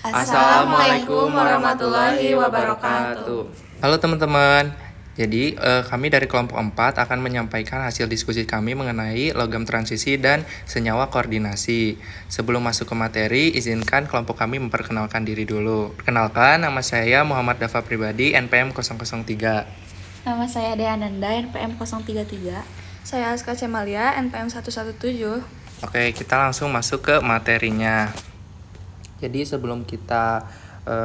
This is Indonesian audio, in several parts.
Assalamualaikum warahmatullahi wabarakatuh. Halo teman-teman, jadi kami dari kelompok 4 akan menyampaikan hasil diskusi kami mengenai logam transisi dan senyawa koordinasi. Sebelum masuk ke materi, izinkan kelompok kami memperkenalkan diri dulu. Perkenalkan, nama saya Muhammad Dafa Pribadi, NPM 003. Nama saya Dea Ananda, NPM 033. Saya Aska Cemalia, NPM 117. Oke, kita langsung masuk ke materinya. Jadi sebelum kita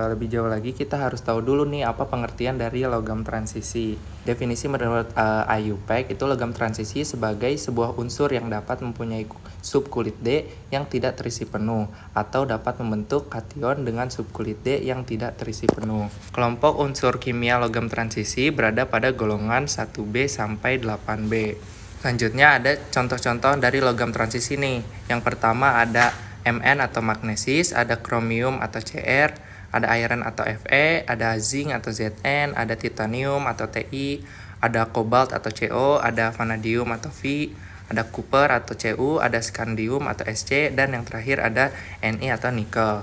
lebih jauh lagi, kita harus tahu dulu nih apa pengertian dari logam transisi. Definisi menurut IUPAC itu logam transisi sebagai sebuah unsur yang dapat mempunyai subkulit D yang tidak terisi penuh atau dapat membentuk kation dengan subkulit D yang tidak terisi penuh. Kelompok unsur kimia logam transisi berada pada golongan 1B sampai 8B. Selanjutnya ada contoh-contoh dari logam transisi nih. Yang pertama ada Mn atau magnesis, ada kromium atau Cr, ada iron atau Fe, ada zinc atau Zn, ada titanium atau Ti, ada kobalt atau Co, ada vanadium atau V, ada copper atau Cu, ada scandium atau Sc, dan yang terakhir ada Ni atau nikel.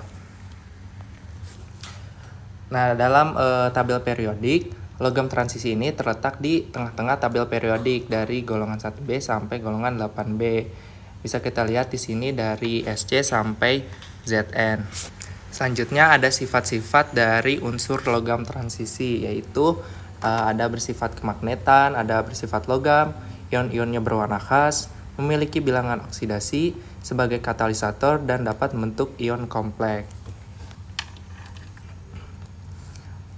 Nah, dalam tabel periodik, logam transisi ini terletak di tengah-tengah tabel periodik dari golongan 1B sampai golongan 8B. Bisa kita lihat di sini dari Sc sampai Zn. Selanjutnya ada sifat-sifat dari unsur logam transisi, yaitu ada bersifat kemagnetan, ada bersifat logam, ion-ionnya berwarna khas, memiliki bilangan oksidasi sebagai katalisator dan dapat membentuk ion kompleks.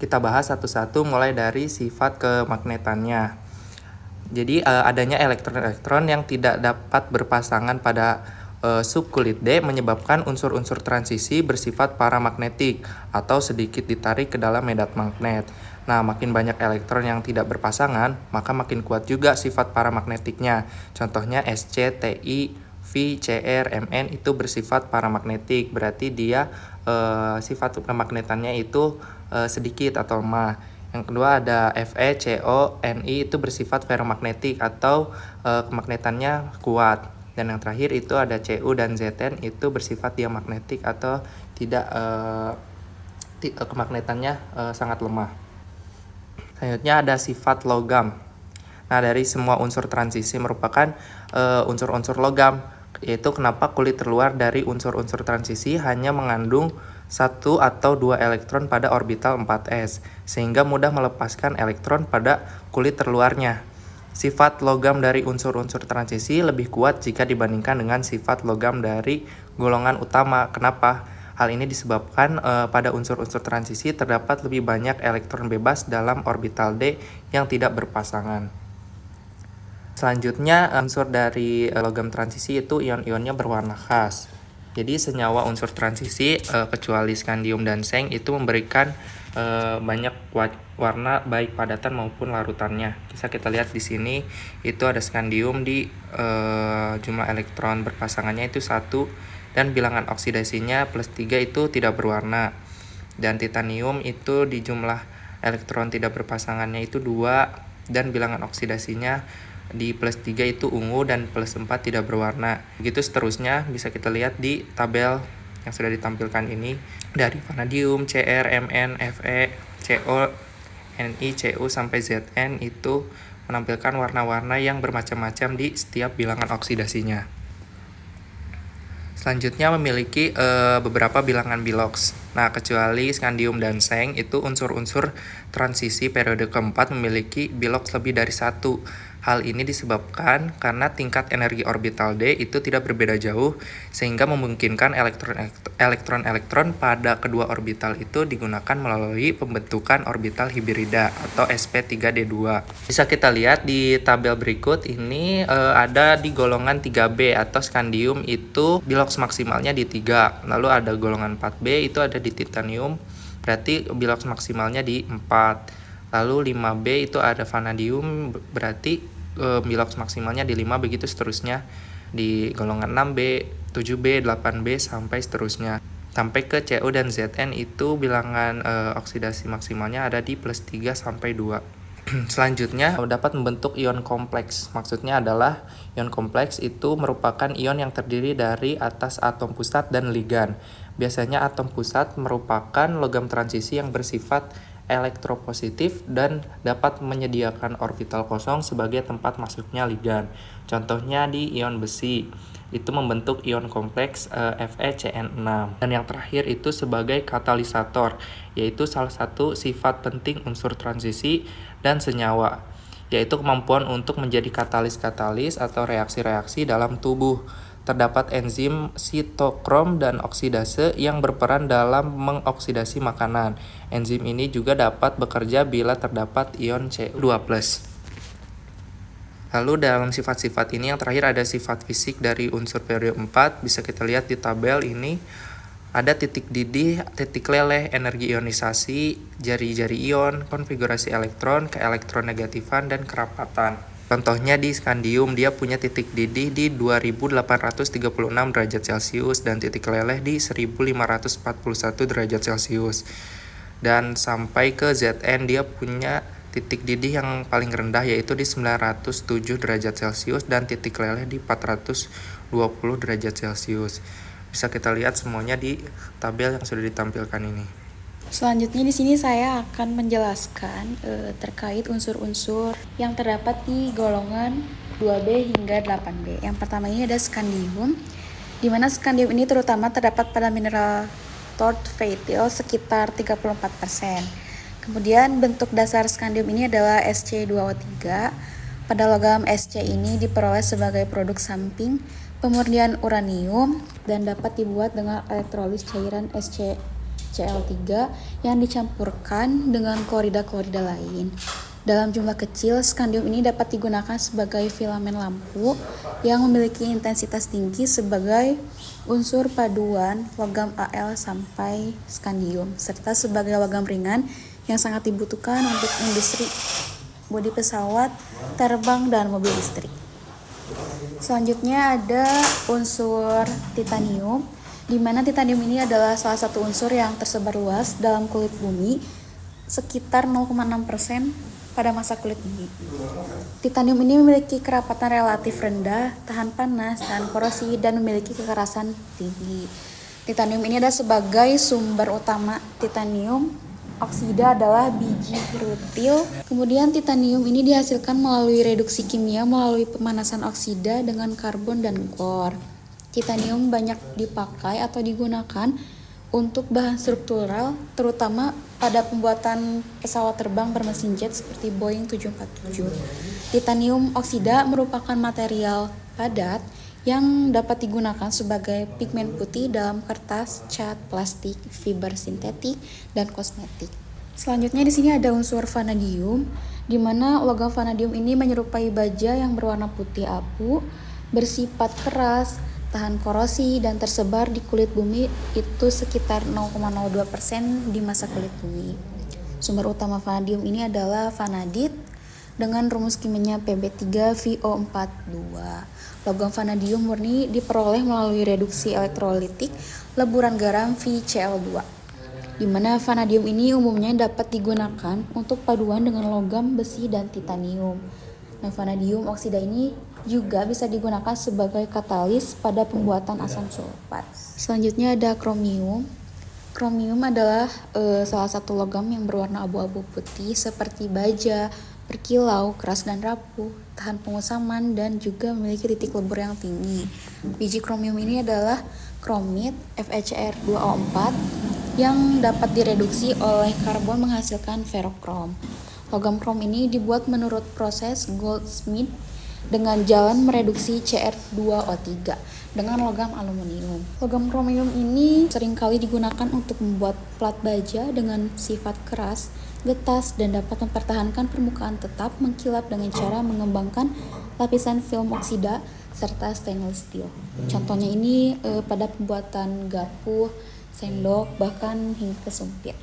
Kita bahas satu-satu mulai dari sifat kemagnetannya. Jadi adanya elektron-elektron yang tidak dapat berpasangan pada subkulit D menyebabkan unsur-unsur transisi bersifat paramagnetik atau sedikit ditarik ke dalam medan magnet. Nah, makin banyak elektron yang tidak berpasangan, maka makin kuat juga sifat paramagnetiknya. Contohnya Sc, Ti, V, Cr, Mn itu bersifat paramagnetik, berarti dia sifat kemagnetannya itu sedikit atau lemah. Yang kedua ada Fe, Co, Ni itu bersifat ferromagnetik atau kemagnetannya kuat. Dan yang terakhir itu ada Cu dan Zn itu bersifat diamagnetik atau tidak kemagnetannya sangat lemah. Selanjutnya ada sifat logam. Nah, dari semua unsur transisi merupakan unsur-unsur logam, yaitu kenapa kulit terluar dari unsur-unsur transisi hanya mengandung 1 atau 2 elektron pada orbital 4s, sehingga mudah melepaskan elektron pada kulit terluarnya. Sifat logam dari unsur-unsur transisi lebih kuat jika dibandingkan dengan sifat logam dari golongan utama. Kenapa? Hal ini disebabkan pada unsur-unsur transisi terdapat lebih banyak elektron bebas dalam orbital D yang tidak berpasangan. Selanjutnya, unsur dari logam transisi itu ion-ionnya berwarna khas. Jadi senyawa unsur transisi kecuali scandium dan seng itu memberikan banyak warna baik padatan maupun larutannya. Bisa kita lihat di sini itu ada scandium di jumlah elektron berpasangannya itu 1 dan bilangan oksidasinya +3 itu tidak berwarna. Dan titanium itu di jumlah elektron tidak berpasangannya itu 2 dan bilangan oksidasinya di +3 itu ungu dan +4 tidak berwarna. Begitu seterusnya bisa kita lihat di tabel yang sudah ditampilkan ini dari vanadium, Cr, Mn, Fe, Co, Ni, Cu sampai Zn itu menampilkan warna-warna yang bermacam-macam di setiap bilangan oksidasinya. Selanjutnya memiliki beberapa bilangan bilox. Nah, kecuali scandium dan seng itu unsur-unsur transisi periode keempat memiliki bilox lebih dari 1. Hal ini disebabkan karena tingkat energi orbital D itu tidak berbeda jauh, sehingga memungkinkan elektron-elektron pada kedua orbital itu digunakan melalui pembentukan orbital hibrida atau sp3d2. Bisa kita lihat di tabel berikut ini ada di golongan 3B atau scandium itu bilox maksimalnya di 3. Lalu ada golongan 4B itu ada di titanium, berarti bilox maksimalnya di 4. Lalu 5B itu ada vanadium, berarti bilox maksimalnya di 5, begitu seterusnya di golongan 6B, 7B, 8B sampai seterusnya. Sampai ke Cu dan Zn itu bilangan oksidasi maksimalnya ada di +3 sampai 2. Selanjutnya dapat membentuk ion kompleks. Maksudnya adalah ion kompleks itu merupakan ion yang terdiri dari atas atom pusat dan ligan. Biasanya atom pusat merupakan logam transisi yang bersifat elektropositif dan dapat menyediakan orbital kosong sebagai tempat masuknya ligan. Contohnya di ion besi itu membentuk ion kompleks FeCN6. Dan yang terakhir itu sebagai katalisator, yaitu salah satu sifat penting unsur transisi dan senyawa, yaitu kemampuan untuk menjadi katalis-katalis atau reaksi-reaksi dalam tubuh. Terdapat enzim sitokrom dan oksidase yang berperan dalam mengoksidasi makanan. Enzim ini juga dapat bekerja bila terdapat ion Cu2+. Lalu dalam sifat-sifat ini yang terakhir ada sifat fisik dari unsur periode 4. Bisa kita lihat di tabel ini. Ada titik didih, titik leleh, energi ionisasi, jari-jari ion, konfigurasi elektron, keelektronegatifan, dan kerapatan. Contohnya di skandium, dia punya titik didih di 2836 derajat Celcius dan titik leleh di 1541 derajat Celcius. Dan sampai ke Zn dia punya titik didih yang paling rendah yaitu di 907 derajat Celcius dan titik leleh di 420 derajat Celcius. Bisa kita lihat semuanya di tabel yang sudah ditampilkan ini. Selanjutnya di sini saya akan menjelaskan terkait unsur-unsur yang terdapat di golongan 2B hingga 8B. Yang pertama ini ada skandium, di mana skandium ini terutama terdapat pada mineral thorium fatal sekitar 34%. Kemudian bentuk dasar skandium ini adalah Sc2O3. Pada logam Sc ini diperoleh sebagai produk samping pemurnian uranium dan dapat dibuat dengan elektrolis cairan ScCl3 yang dicampurkan dengan klorida-klorida lain. Dalam jumlah kecil, skandium ini dapat digunakan sebagai filamen lampu yang memiliki intensitas tinggi sebagai unsur paduan logam Al sampai skandium, serta sebagai logam ringan yang sangat dibutuhkan untuk industri bodi pesawat, terbang, dan mobil listrik. Selanjutnya ada unsur titanium, di mana titanium ini adalah salah satu unsur yang tersebar luas dalam kulit bumi, sekitar 0,6% pada masa kulit bumi. Titanium ini memiliki kerapatan relatif rendah, tahan panas, tahan korosi, dan memiliki kekerasan tinggi. Titanium ini adalah sebagai sumber utama titanium. Oksida adalah biji rutil. Kemudian titanium ini dihasilkan melalui reduksi kimia melalui pemanasan oksida dengan karbon dan klor. Titanium banyak dipakai atau digunakan untuk bahan struktural, terutama pada pembuatan pesawat terbang bermesin jet seperti Boeing 747. Titanium oksida merupakan material padat yang dapat digunakan sebagai pigmen putih dalam kertas, cat, plastik, fiber sintetik, dan kosmetik. Selanjutnya di sini ada unsur vanadium, di mana logam vanadium ini menyerupai baja yang berwarna putih abu, bersifat keras, tahan korosi, dan tersebar di kulit bumi itu sekitar 0,02% di masa kulit bumi. Sumber utama vanadium ini adalah vanadit dengan rumus kimianya Pb3VO42. Logam vanadium murni diperoleh melalui reduksi elektrolitik leburan garam VCl2, di mana vanadium ini umumnya dapat digunakan untuk paduan dengan logam besi dan titanium. Nah, vanadium oksida ini juga bisa digunakan sebagai katalis pada pembuatan asam sulfat. Selanjutnya ada kromium. Kromium adalah salah satu logam yang berwarna abu-abu putih seperti baja, berkilau, keras dan rapuh, tahan pengusaman, dan juga memiliki titik lebur yang tinggi. Biji kromium ini adalah kromit FeCr2O4 yang dapat direduksi oleh karbon menghasilkan ferokrom. Logam krom ini dibuat menurut proses Goldsmith dengan jalan mereduksi Cr2O3 dengan logam aluminium. Logam kromium ini seringkali digunakan untuk membuat plat baja dengan sifat keras, getas, dan dapat mempertahankan permukaan tetap mengkilap dengan cara mengembangkan lapisan film oksida serta stainless steel. Contohnya ini pada pembuatan garpu, sendok, bahkan hingga ke sumpit.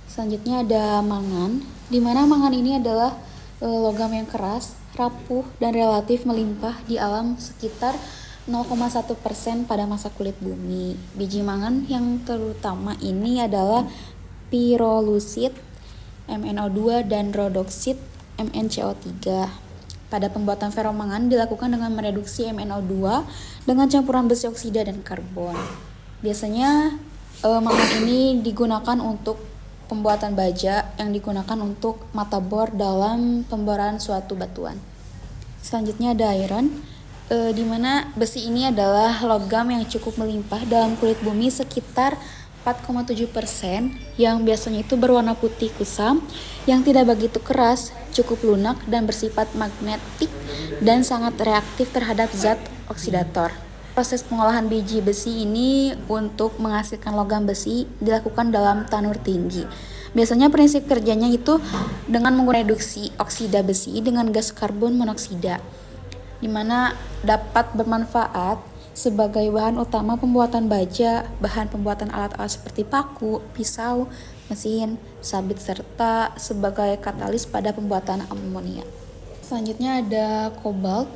Selanjutnya ada mangan, di mana mangan ini adalah logam yang keras, rapuh, dan relatif melimpah di alam sekitar 0,1% pada masa kulit bumi. Biji mangan yang terutama ini adalah pirolusit, MnO2, dan rhodoksit MnCO3. Pada pembuatan ferromangan dilakukan dengan mereduksi MnO2 dengan campuran besi oksida dan karbon. Biasanya mangan ini digunakan untuk pembuatan baja yang digunakan untuk mata bor dalam pemboran suatu batuan. Selanjutnya ada iron, di mana besi ini adalah logam yang cukup melimpah dalam kulit bumi sekitar 4,7%, yang biasanya itu berwarna putih kusam, yang tidak begitu keras, cukup lunak dan bersifat magnetik dan sangat reaktif terhadap zat oksidator. Proses pengolahan biji besi ini untuk menghasilkan logam besi dilakukan dalam tanur tinggi. Biasanya prinsip kerjanya itu dengan menggunakan reduksi oksida besi dengan gas karbon monoksida, di mana dapat bermanfaat sebagai bahan utama pembuatan baja, bahan pembuatan alat-alat seperti paku, pisau, mesin, sabit, serta sebagai katalis pada pembuatan amonia. Selanjutnya ada kobalt.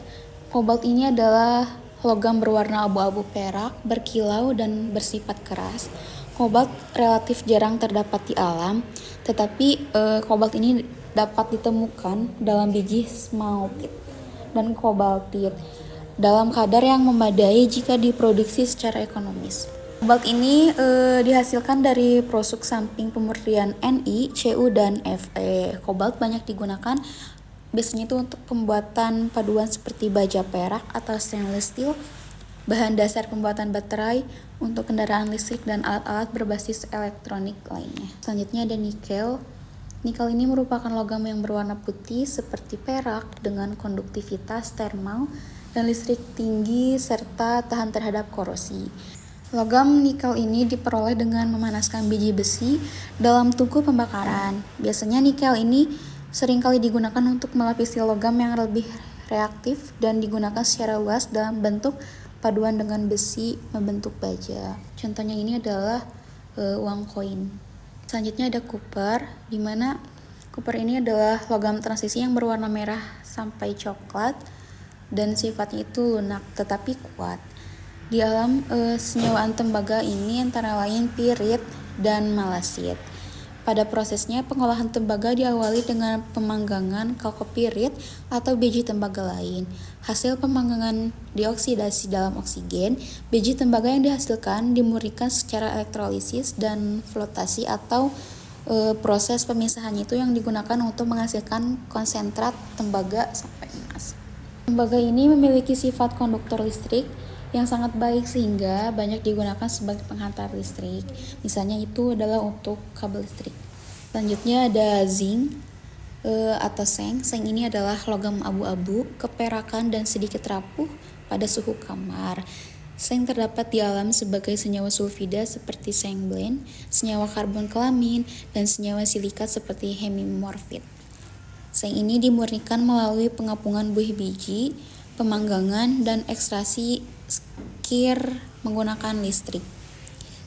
Kobalt ini adalah logam berwarna abu-abu perak, berkilau dan bersifat keras. Kobalt relatif jarang terdapat di alam, tetapi kobalt ini dapat ditemukan dalam biji smaltit dan kobaltit dalam kadar yang memadai jika diproduksi secara ekonomis. Kobalt ini dihasilkan dari produk samping pemurnian Ni, Cu, dan Fe. Kobalt banyak digunakan biasanya itu untuk pembuatan paduan seperti baja perak atau stainless steel, bahan dasar pembuatan baterai untuk kendaraan listrik dan alat-alat berbasis elektronik lainnya. Selanjutnya ada nikel. Nikel ini merupakan logam yang berwarna putih seperti perak dengan konduktivitas termal dan listrik tinggi serta tahan terhadap korosi. Logam nikel ini diperoleh dengan memanaskan biji besi dalam tungku pembakaran. Biasanya nikel ini seringkali digunakan untuk melapisi logam yang lebih reaktif dan digunakan secara luas dalam bentuk paduan dengan besi membentuk baja. Contohnya ini adalah uang koin. Selanjutnya ada copper, di mana copper ini adalah logam transisi yang berwarna merah sampai coklat dan sifatnya itu lunak tetapi kuat. Di alam senyawaan tembaga ini antara lain pirit dan malasit. Pada prosesnya pengolahan tembaga diawali dengan pemanggangan kalkopirit atau biji tembaga lain. Hasil pemanggangan dioksidasi dalam oksigen. Biji tembaga yang dihasilkan dimurnikan secara elektrolisis dan flotasi atau proses pemisahannya itu yang digunakan untuk menghasilkan konsentrat tembaga sampai emas. Tembaga ini memiliki sifat konduktor listrik yang sangat baik sehingga banyak digunakan sebagai penghantar listrik. Misalnya itu adalah untuk kabel listrik. Selanjutnya ada zinc atau seng. Seng ini adalah logam abu-abu, keperakan dan sedikit rapuh pada suhu kamar. Seng terdapat di alam sebagai senyawa sulfida seperti seng blend, senyawa karbon kelamin, dan senyawa silikat seperti hemimorfit. Seng ini dimurnikan melalui pengapungan buih biji, pemanggangan, dan ekstraksi skir menggunakan listrik.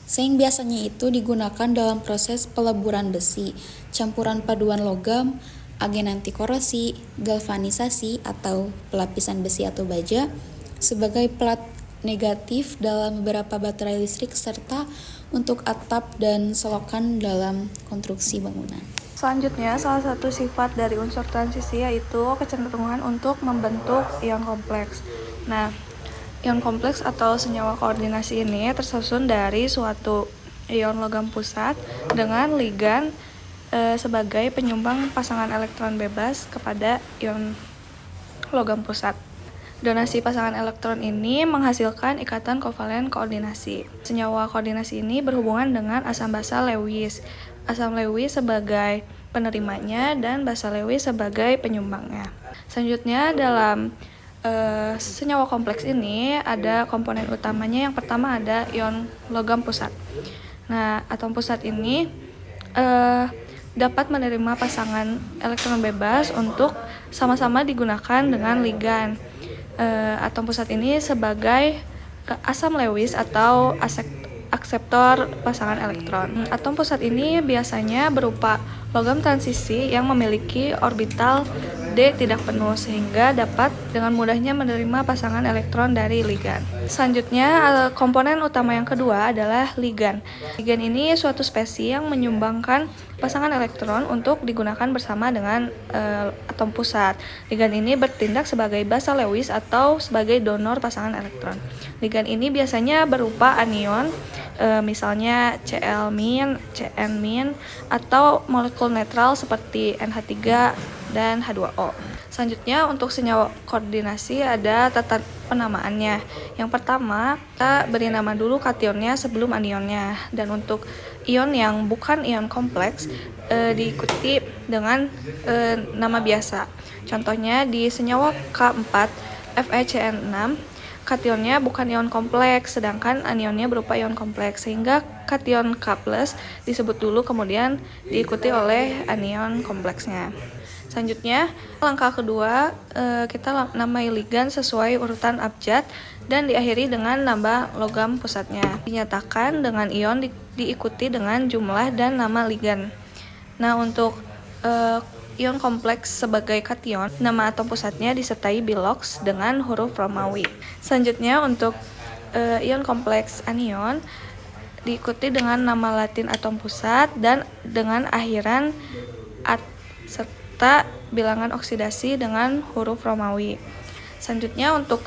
Seng biasanya itu digunakan dalam proses peleburan besi, campuran paduan logam, agen anti korosi, galvanisasi atau pelapisan besi atau baja, sebagai pelat negatif dalam beberapa baterai listrik serta untuk atap dan selokan dalam konstruksi bangunan. Selanjutnya, salah satu sifat dari unsur transisi yaitu kecenderungan untuk membentuk ion kompleks. Nah, ion kompleks atau senyawa koordinasi ini tersusun dari suatu ion logam pusat dengan ligan sebagai penyumbang pasangan elektron bebas kepada ion logam pusat. Donasi pasangan elektron ini menghasilkan ikatan kovalen koordinasi. Senyawa koordinasi ini berhubungan dengan asam basa Lewis. Asam Lewis sebagai penerimanya dan basa Lewis sebagai penyumbangnya. Selanjutnya dalam senyawa kompleks ini ada komponen utamanya. Yang pertama ada ion logam pusat. Nah, atom pusat ini dapat menerima pasangan elektron bebas untuk sama-sama digunakan dengan ligan. Atom pusat ini sebagai asam Lewis atau akseptor pasangan elektron. Atom pusat ini biasanya berupa logam transisi yang memiliki orbital D tidak penuh sehingga dapat dengan mudahnya menerima pasangan elektron dari ligan. Selanjutnya, komponen utama yang kedua adalah ligan. Ligan ini suatu spesies yang menyumbangkan pasangan elektron untuk digunakan bersama dengan atom pusat. Ligan ini bertindak sebagai basa Lewis atau sebagai donor pasangan elektron. Ligan ini biasanya berupa anion, misalnya Cl-, Cn-, atau molekul netral seperti NH3 dan H2O. Selanjutnya untuk senyawa koordinasi ada tata penamaannya. Yang pertama, kita beri nama dulu kationnya sebelum anionnya. Dan untuk ion yang bukan ion kompleks diikuti dengan nama biasa. Contohnya di senyawa K4 FeCN6, kationnya bukan ion kompleks, sedangkan anionnya berupa ion kompleks, sehingga kation K+ disebut dulu kemudian diikuti oleh anion kompleksnya. Selanjutnya, langkah kedua, kita namai ligan sesuai urutan abjad dan diakhiri dengan nama logam pusatnya. Dinyatakan dengan ion diikuti dengan jumlah dan nama ligan. Nah, untuk ion kompleks sebagai kation, nama atom pusatnya disertai bilox dengan huruf Romawi. Selanjutnya, untuk ion kompleks anion diikuti dengan nama latin atom pusat dan dengan akhiran at serta bilangan oksidasi dengan huruf Romawi. Selanjutnya untuk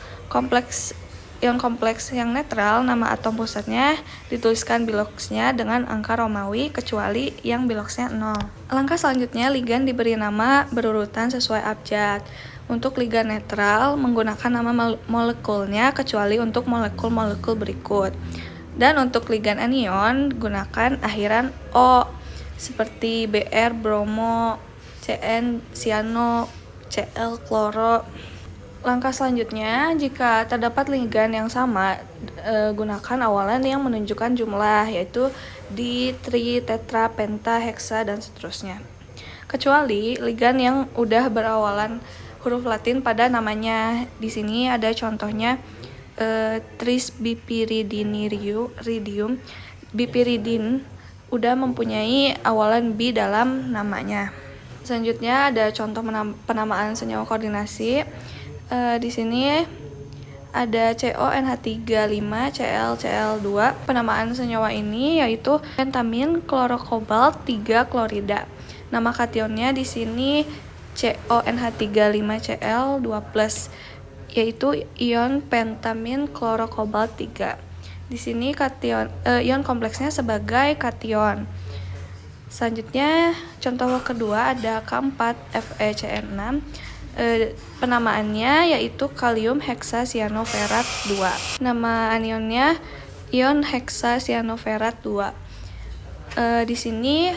ion kompleks yang netral, nama atom pusatnya dituliskan biloxnya dengan angka Romawi kecuali yang biloxnya 0. Langkah selanjutnya, ligan diberi nama berurutan sesuai abjad. Untuk ligan netral menggunakan nama molekulnya kecuali untuk molekul-molekul berikut. Dan untuk ligan anion gunakan akhiran O seperti Br, bromo, Cn, siano, Cl, kloro. Langkah selanjutnya, jika terdapat ligan yang sama, gunakan awalan yang menunjukkan jumlah, yaitu di, tri, tetra, penta, heksa, dan seterusnya. Kecuali ligan yang udah berawalan huruf Latin pada namanya. Di sini ada contohnya tris-bipiridinium. Bipiridin udah mempunyai awalan bi dalam namanya. Selanjutnya ada contoh penamaan senyawa koordinasi. Di sini ada CONH35 Cl Cl2. Penamaan senyawa ini yaitu pentamin klorokobalt 3 klorida. Nama kationnya di sini CONH35 Cl2+, yaitu ion pentamin klorokobalt 3. Di sini ion kompleksnya sebagai kation. Selanjutnya, contoh kedua ada K4 FeCN6. Penamaannya yaitu kalium heksasianoferat 2. Nama anionnya ion heksasianoferat 2. Di sini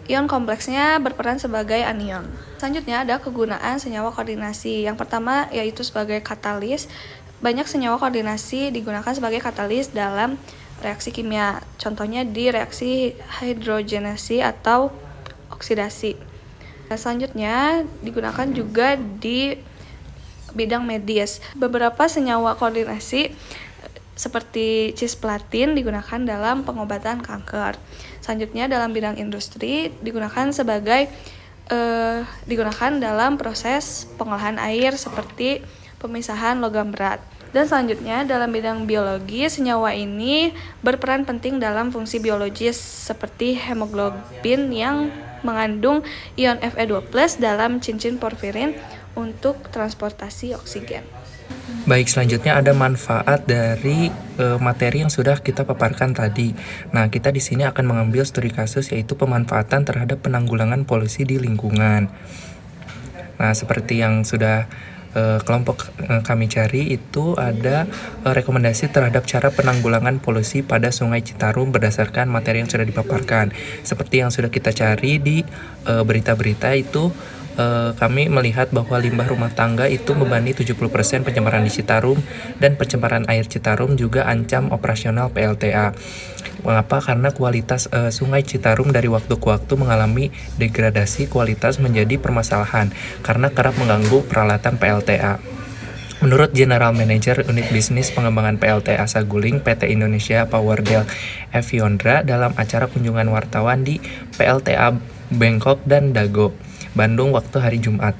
ion kompleksnya berperan sebagai anion. Selanjutnya ada kegunaan senyawa koordinasi. Yang pertama yaitu sebagai katalis. Banyak senyawa koordinasi digunakan sebagai katalis dalam reaksi kimia, contohnya di reaksi hidrogenasi atau oksidasi. Selanjutnya digunakan juga di bidang medis. Beberapa senyawa koordinasi seperti cisplatin digunakan dalam pengobatan kanker. Selanjutnya dalam bidang industri digunakan dalam proses pengolahan air seperti pemisahan logam berat. Dan selanjutnya dalam bidang biologi, senyawa ini berperan penting dalam fungsi biologis seperti hemoglobin yang mengandung ion Fe2+ dalam cincin porfirin untuk transportasi oksigen. Baik, selanjutnya ada manfaat dari materi yang sudah kita paparkan tadi. Nah, kita di sini akan mengambil studi kasus yaitu pemanfaatan terhadap penanggulangan polusi di lingkungan. Nah, seperti yang sudah kelompok kami cari itu ada rekomendasi terhadap cara penanggulangan polusi pada Sungai Citarum berdasarkan materi yang sudah dipaparkan. Seperti yang sudah kita cari di berita-berita itu, kami melihat bahwa limbah rumah tangga itu membebani 70% pencemaran di Citarum, dan pencemaran air Citarum juga ancam operasional PLTA. Mengapa? Karena kualitas Sungai Citarum dari waktu ke waktu mengalami degradasi kualitas menjadi permasalahan karena kerap mengganggu peralatan PLTA. Menurut General Manager Unit Bisnis Pengembangan PLTA Saguling PT Indonesia Powerdel F. Yondra dalam acara kunjungan wartawan di PLTA Bangkok dan Dago, Bandung waktu hari Jumat.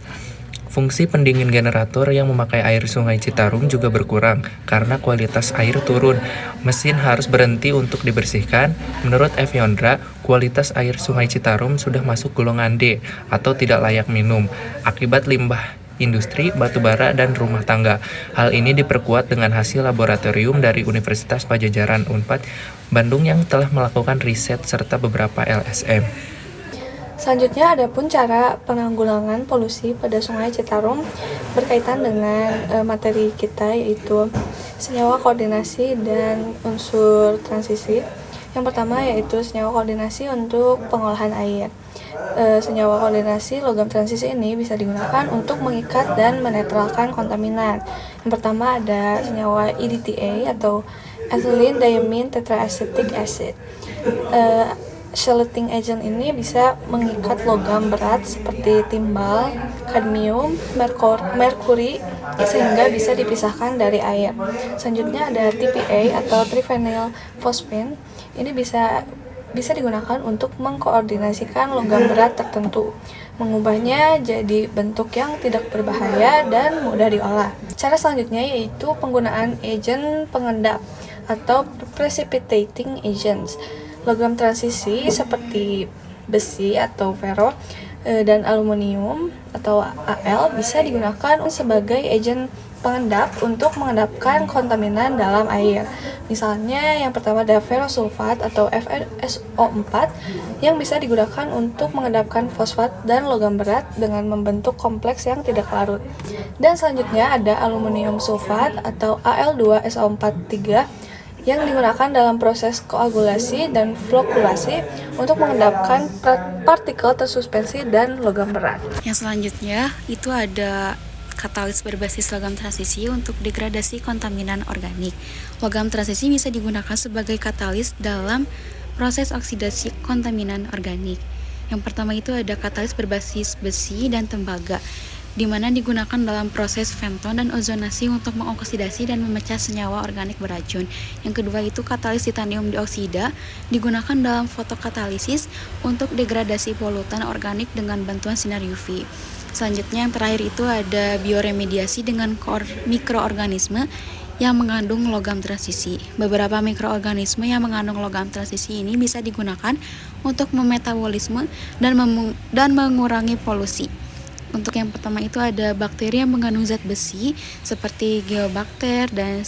Fungsi pendingin generator yang memakai air Sungai Citarum juga berkurang karena kualitas air turun. Mesin harus berhenti untuk dibersihkan. Menurut Eviondra, kualitas air Sungai Citarum sudah masuk golongan D atau tidak layak minum akibat limbah industri, batubara, dan rumah tangga. Hal ini diperkuat dengan hasil laboratorium dari Universitas Padjadjaran Unpad Bandung yang telah melakukan riset serta beberapa LSM. Selanjutnya ada pun cara penanggulangan polusi pada Sungai Citarum berkaitan dengan materi kita, yaitu senyawa koordinasi dan unsur transisi. Yang pertama yaitu senyawa koordinasi untuk pengolahan air. Senyawa koordinasi logam transisi ini bisa digunakan untuk mengikat dan menetralkan kontaminan. Yang pertama ada senyawa EDTA atau ethylene diamine tetraacetic acid. Shielding agent ini bisa mengikat logam berat seperti timbal, kadmium, merkuri sehingga bisa dipisahkan dari air. Selanjutnya ada TPA atau triphenyl phosphine. Ini bisa digunakan untuk mengkoordinasikan logam berat tertentu, mengubahnya jadi bentuk yang tidak berbahaya dan mudah diolah. Cara selanjutnya yaitu penggunaan agen pengendap atau precipitating agents. Logam transisi seperti besi atau ferro dan aluminium atau Al bisa digunakan sebagai agen pengendap untuk mengendapkan kontaminan dalam air. Misalnya yang pertama ada ferrosulfat atau FeSO4 yang bisa digunakan untuk mengendapkan fosfat dan logam berat dengan membentuk kompleks yang tidak larut. Dan selanjutnya ada aluminium sulfat atau Al2SO43 yang digunakan dalam proses koagulasi dan flokulasi untuk mengendapkan partikel tersuspensi dan logam berat. Yang selanjutnya itu ada katalis berbasis logam transisi untuk degradasi kontaminan organik. Logam transisi bisa digunakan sebagai katalis dalam proses oksidasi kontaminan organik. Yang pertama itu ada katalis berbasis besi dan tembaga, di mana digunakan dalam proses fenton dan ozonasi untuk mengoksidasi dan memecah senyawa organik beracun. Yang kedua itu katalis titanium dioksida, digunakan dalam fotokatalisis untuk degradasi polutan organik dengan bantuan sinar UV. Selanjutnya yang terakhir itu ada bioremediasi dengan mikroorganisme yang mengandung logam transisi. Beberapa mikroorganisme yang mengandung logam transisi ini bisa digunakan untuk memetabolisme dan mengurangi polusi. Untuk yang pertama itu ada bakteri yang mengandung zat besi seperti geobakter dan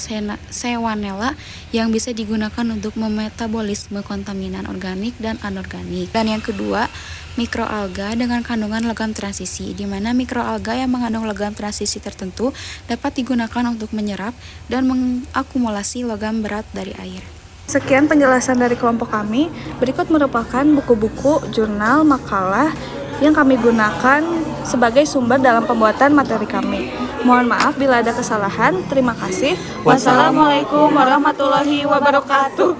Shewannella yang bisa digunakan untuk memetabolisme kontaminan organik dan anorganik. Dan yang kedua, mikroalga dengan kandungan logam transisi, di mana mikroalga yang mengandung logam transisi tertentu dapat digunakan untuk menyerap dan mengakumulasi logam berat dari air. Sekian penjelasan dari kelompok kami. Berikut merupakan buku-buku, jurnal, makalah yang kami gunakan sebagai sumber dalam pembuatan materi kami. Mohon maaf bila ada kesalahan. Terima kasih. Wassalamualaikum warahmatullahi wabarakatuh.